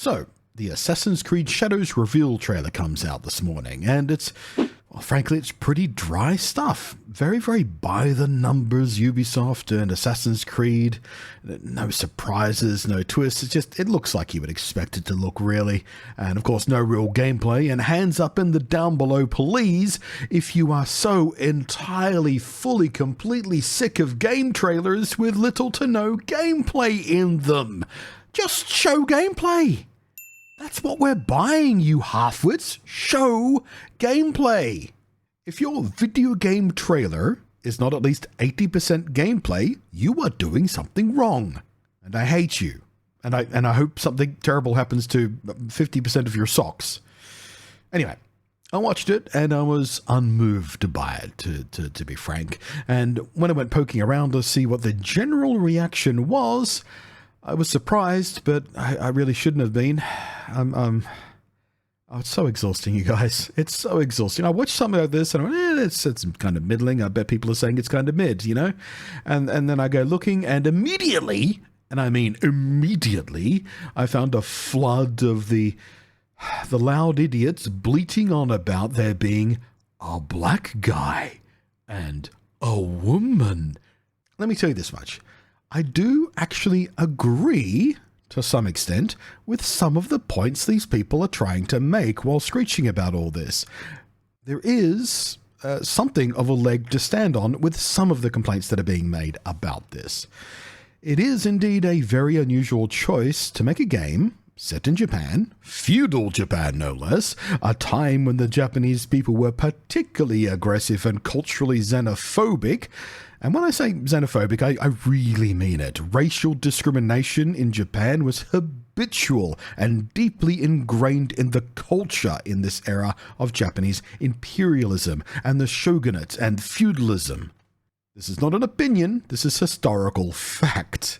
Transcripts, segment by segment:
So, the Assassin's Creed Shadows reveal trailer comes out this morning, and it's, well, frankly, it's pretty dry stuff. Very, very by-the-numbers Ubisoft and Assassin's Creed. No surprises, no twists. It looks like you would expect it to look, really. And, of course, no real gameplay. And hands up in the down below, please, if you are so entirely, fully, completely sick of game trailers with little to no gameplay in them. Just show gameplay. That's what we're buying, you halfwits. Show gameplay. If your video game trailer is not at least 80% gameplay, you are doing something wrong. And I hate you. And I hope something terrible happens to 50% of your socks. Anyway, I watched it and I was unmoved by it, to be frank. And when I went poking around to see what the general reaction was, I was surprised, but I really shouldn't have been. Oh, it's so exhausting, you guys. It's so exhausting. I watched something like this and I went, it's kind of middling. I bet people are saying it's kind of mid, you know? And then I go looking and immediately, and I mean immediately, I found a flood of the loud idiots bleating on about there being a black guy and a woman. Let me tell you this much. I do actually agree, to some extent, with some of the points these people are trying to make while screeching about all this. There is something of a leg to stand on with some of the complaints that are being made about this. It is indeed a very unusual choice to make a game set in Japan, feudal Japan no less, a time when the Japanese people were particularly aggressive and culturally xenophobic. And when I say xenophobic, I really mean it. Racial discrimination in Japan was habitual and deeply ingrained in the culture in this era of Japanese imperialism and the shogunate and feudalism. This is not an opinion, this is historical fact.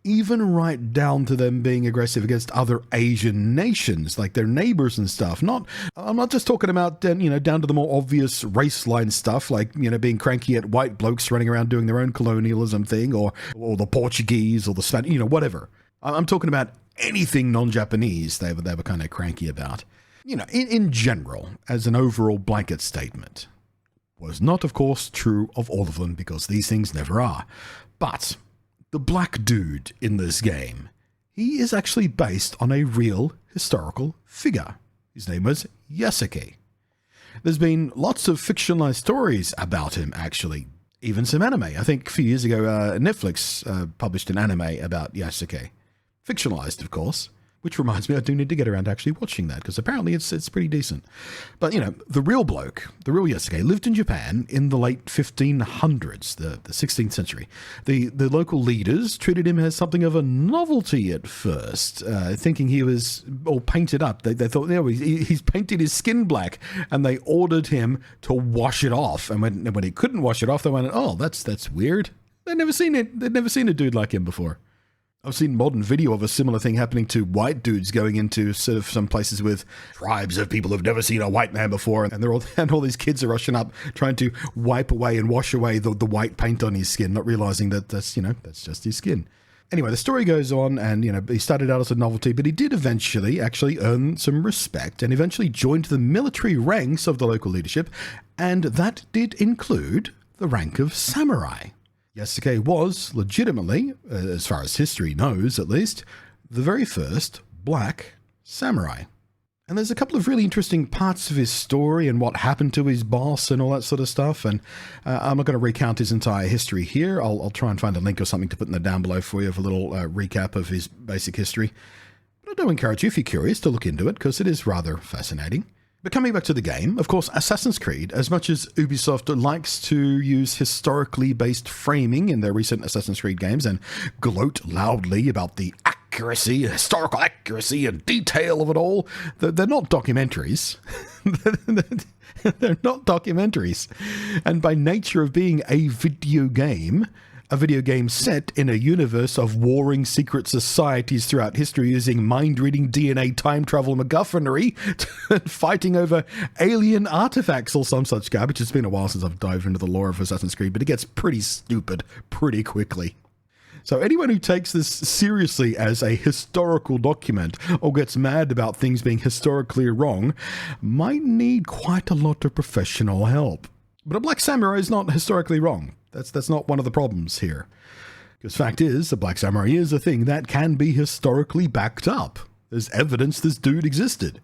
Even right down to them being aggressive against other Asian nations, like their neighbors and stuff. I'm not just talking about, down to the more obvious race line stuff, like, being cranky at white blokes running around doing their own colonialism thing, or the Portuguese, or the Spanish, whatever. I'm talking about anything non-Japanese they were kind of cranky about. In general, as an overall blanket statement. Was not, of course, true of all of them, because these things never are. But the black dude in this game, he is actually based on a real historical figure. His name was Yasuke. There's been lots of fictionalized stories about him, actually. Even some anime. I think a few years ago, Netflix published an anime about Yasuke. Fictionalized, of course. Which reminds me, I do need to get around to actually watching that, because apparently it's pretty decent. But, the real bloke, the real Yasuke, lived in Japan in the late 1500s, the 16th century. The local leaders treated him as something of a novelty at first, thinking he was all painted up. They thought, he's painted his skin black, and they ordered him to wash it off. And when he couldn't wash it off, they went, oh, that's weird. They'd never seen a dude like him before. I've seen modern video of a similar thing happening to white dudes going into sort of some places with tribes of people who've never seen a white man before, and all these kids are rushing up trying to wipe away and wash away the white paint on his skin, not realizing that that's just his skin. Anyway, the story goes on, and he started out as a novelty, but he did eventually actually earn some respect and eventually joined the military ranks of the local leadership, and that did include the rank of samurai. Yasuke was legitimately, as far as history knows at least, the very first black samurai. And there's a couple of really interesting parts of his story and what happened to his boss and all that sort of stuff. And I'm not going to recount his entire history here. I'll try and find a link or something to put in the down below for you of a little recap of his basic history. But I do encourage you, if you're curious, to look into it, because it is rather fascinating. But coming back to the game, of course, Assassin's Creed, as much as Ubisoft likes to use historically based framing in their recent Assassin's Creed games and gloat loudly about the historical accuracy and detail of it all, they're not documentaries. They're not documentaries. And by nature of being a video game set in a universe of warring secret societies throughout history using mind-reading DNA time travel MacGuffinery, fighting over alien artifacts or some such garbage. It's been a while since I've dived into the lore of Assassin's Creed, but it gets pretty stupid pretty quickly. So anyone who takes this seriously as a historical document or gets mad about things being historically wrong might need quite a lot of professional help. But a black samurai is not historically wrong. That's not one of the problems here. Because fact is, a black samurai is a thing that can be historically backed up. There's evidence this dude existed.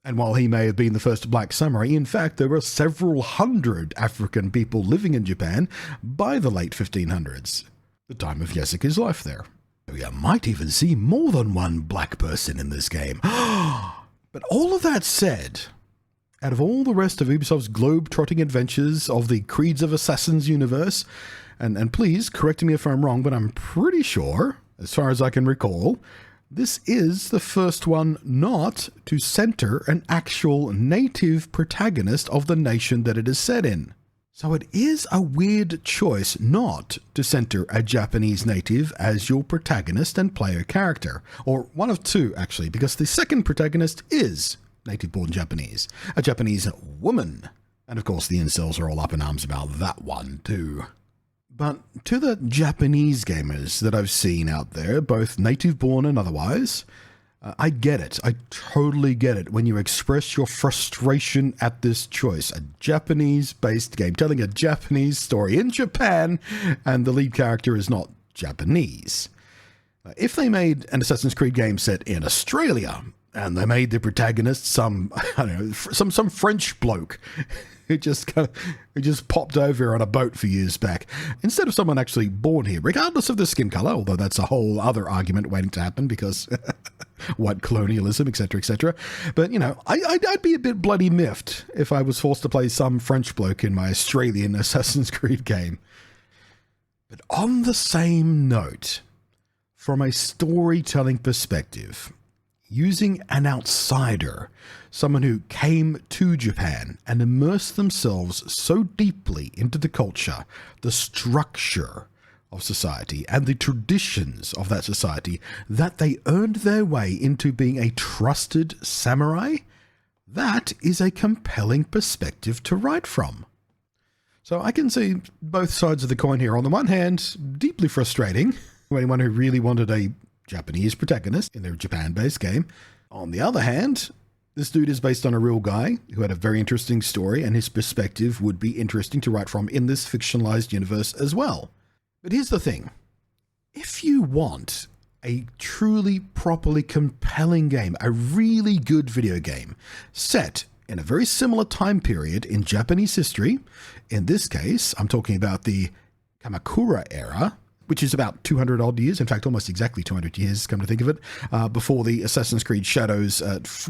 And while he may have been the first black samurai, in fact, there were several hundred African people living in Japan by the late 1500s, the time of Yasuke's life there. You might even see more than one black person in this game. But all of that said, out of all the rest of Ubisoft's globe-trotting adventures of the Creeds of Assassins universe, and please correct me if I'm wrong, but I'm pretty sure, as far as I can recall, this is the first one not to center an actual native protagonist of the nation that it is set in. So it is a weird choice not to center a Japanese native as your protagonist and player character. Or one of two, actually, because the second protagonist is native-born Japanese, a Japanese woman. And of course the incels are all up in arms about that one too. But to the Japanese gamers that I've seen out there, both native-born and otherwise, I get it. I totally get it when you express your frustration at this choice. A Japanese-based game telling a Japanese story in Japan, and the lead character is not Japanese. If they made an Assassin's Creed game set in Australia, and they made the protagonist some French bloke who just popped over on a boat for years back, instead of someone actually born here, regardless of the skin color, although that's a whole other argument waiting to happen because white colonialism, etc., etc. But, I'd be a bit bloody miffed if I was forced to play some French bloke in my Australian Assassin's Creed game. But on the same note, from a storytelling perspective, using an outsider, someone who came to Japan and immersed themselves so deeply into the culture, the structure of society, and the traditions of that society, that they earned their way into being a trusted samurai, that is a compelling perspective to write from. So I can see both sides of the coin here. On the one hand, deeply frustrating to anyone who really wanted a Japanese protagonist in their Japan-based game. On the other hand, this dude is based on a real guy who had a very interesting story, and his perspective would be interesting to write from in this fictionalized universe as well. But here's the thing. If you want a truly, properly compelling game, a really good video game, set in a very similar time period in Japanese history, in this case, I'm talking about the Kamakura era, which is about 200 odd years, in fact, almost exactly 200 years, come to think of it, before the Assassin's Creed Shadows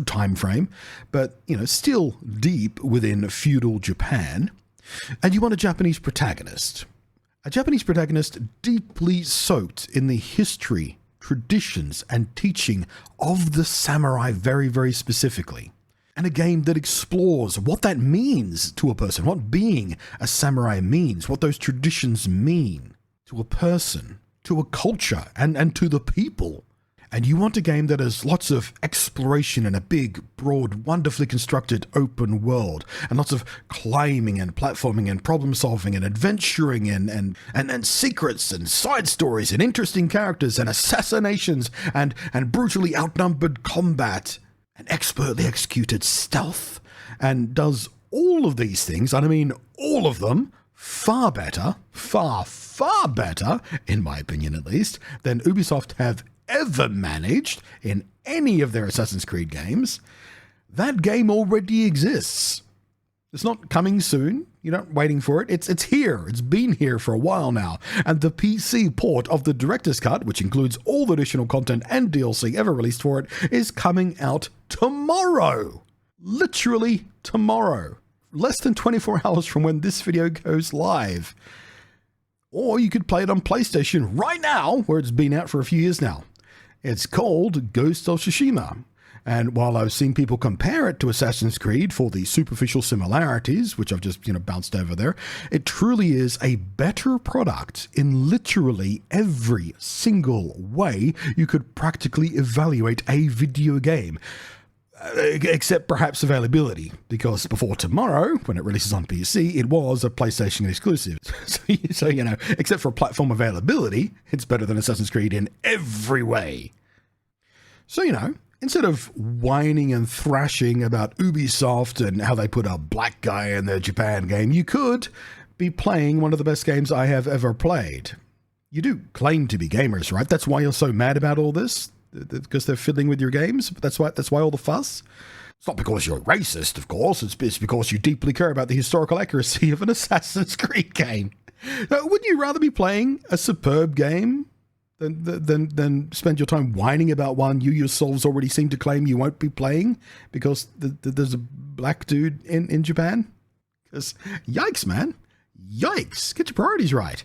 time frame, but, still deep within feudal Japan. And you want a Japanese protagonist deeply soaked in the history, traditions, and teaching of the samurai very, very specifically. And a game that explores what that means to a person, what being a samurai means, what those traditions mean to a person, to a culture, and to the people. And you want a game that has lots of exploration in a big, broad, wonderfully constructed open world, and lots of climbing and platforming and problem solving and adventuring and secrets and side stories and interesting characters and assassinations and brutally outnumbered combat and expertly executed stealth, and does all of these things, and I mean all of them, far better, far better, in my opinion at least, than Ubisoft have ever managed in any of their Assassin's Creed games. That game already exists. It's not coming soon. You're not waiting for it. It's here. It's been here for a while now. And the PC port of the Director's Cut, which includes all the additional content and DLC ever released for it, is coming out tomorrow. Literally tomorrow. Less than 24 hours from when this video goes live. Or you could play it on PlayStation right now, where it's been out for a few years now. It's called Ghost of Tsushima. And while I've seen people compare it to Assassin's Creed for the superficial similarities, which I've just, bounced over there, it truly is a better product in literally every single way you could practically evaluate a video game. Except perhaps availability, because before tomorrow, when it releases on PC, it was a PlayStation exclusive. So, you know, except for platform availability, it's better than Assassin's Creed in every way. So, you know, instead of whining and thrashing about Ubisoft and how they put a black guy in their Japan game, you could be playing one of the best games I have ever played. You do claim to be gamers, right? That's why you're so mad about all this? Because they're fiddling with your games? That's why all the fuss? It's not because you're racist, of course. It's because you deeply care about the historical accuracy of an Assassin's Creed game. Wouldn't you rather be playing a superb game than spend your time whining about one you yourselves already seem to claim you won't be playing because there's a black dude in Japan? Because yikes, man. Yikes. Get your priorities right.